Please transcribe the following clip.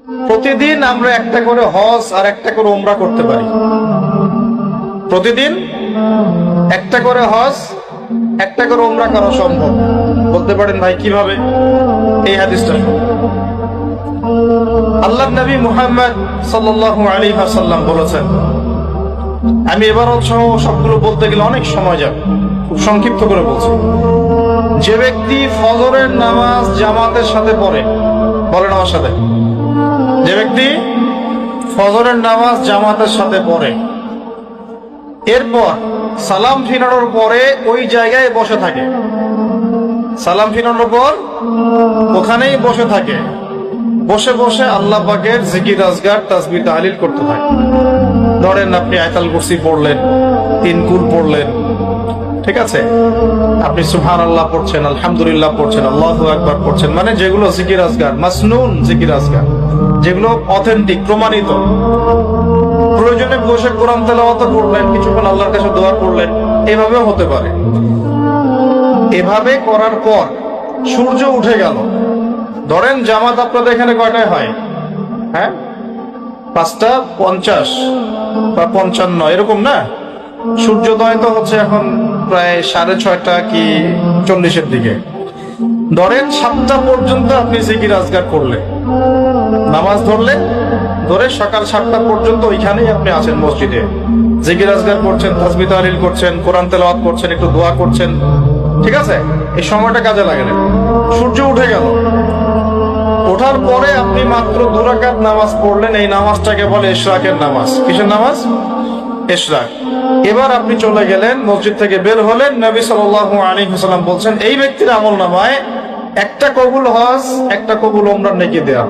প্রতিদিন আমরা একটা করে হজ আর একটা করে উমরা করতে পারি। প্রতিদিন একটা করে হজ একটা করে উমরা করা সম্ভব। বলতে পারেন ভাই কিভাবে? এই হাদিসটা আল্লাহর নবী মুহাম্মদ সাল্লাল্লাহু আলাইহি ওয়াসাল্লাম বলেছেন, আমি এবারও সবগুলো বলতে গেলে অনেক সময় যাবে, খুব সংক্ষিপ্ত করে বলছি। যে ব্যক্তি ফজরের নামাজ জামাতের সাথে পড়ে, বলেন আমার সাথে, যে ব্যক্তি ফজরের নামাজ জামাতের সাথে পড়ে, এরপর সালাম ফিরানোর পরে ওই জায়গায় বসে থাকে, সালাম ফিরানোর পর ওখানেই বসে থাকে, বসে বসে আল্লাহ পাকের জিকির আজগার তাসবিহ তাহলিল করতে হয়। ধরেন আপনি আয়াতুল কুরসি পড়লেন, 3 কুল পড়লেন, ঠিক আছে, আপনি সুবহানাল্লাহ পড়ছেন, আলহামদুলিল্লাহ পড়ছেন, আল্লাহু আকবার পড়ছেন, মানে যেগুলো জিকির আজগার, মাসনুন জিকির আজগার, যেগুলো অথেন্টিক প্রমাণিত। প্রয়োজনে বসে কোরআন তেলাওয়াত করলেন, কিছুক্ষণ আল্লাহর কাছে দোয়া করলেন, এভাবেও হতে পারে। এভাবে করার পর সূর্য উঠে গেল। ধরেন জামাত আপনাদের এখানে কয়টায় হয়? হ্যাঁ, 5:50 বা 55 এরকম না? সূর্যোদয় তো হচ্ছে এখন প্রায় 6:30 কি 40-এর দিকে। ধরেন 7টা পর্যন্ত আপনি জিকির আজগার করলেন, নামাজ ধরলেন, ধরে সকাল 7টা পর্যন্ত ওইখানেই আপনি আছেন মসজিদে, জিকির আজগার করছেন, তাসবিহ তাহলিল করছেন, কোরআন তেলাওয়াত করছেন, একটু দোয়া করছেন, ঠিক আছে, এই সময়টা কাজে লাগালেন। সূর্য উঠে গেল, ওঠার পরে আপনি মাত্র 2 রাকাত নামাজ পড়লেন, এই নামাজটাকে বলে ইশরাকের নামাজ। কিসের নামাজ? ইশরাক। এবার আপনি চলে গেলেন, মসজিদ থেকে বের হলেন, নবী সাল্লাল্লাহু আলাইহি ওয়াসাল্লাম বলছেন এই ব্যক্তির আমলনামায় একটা কবুল হজ একটা কবুল উমরার নেকি দেয়া।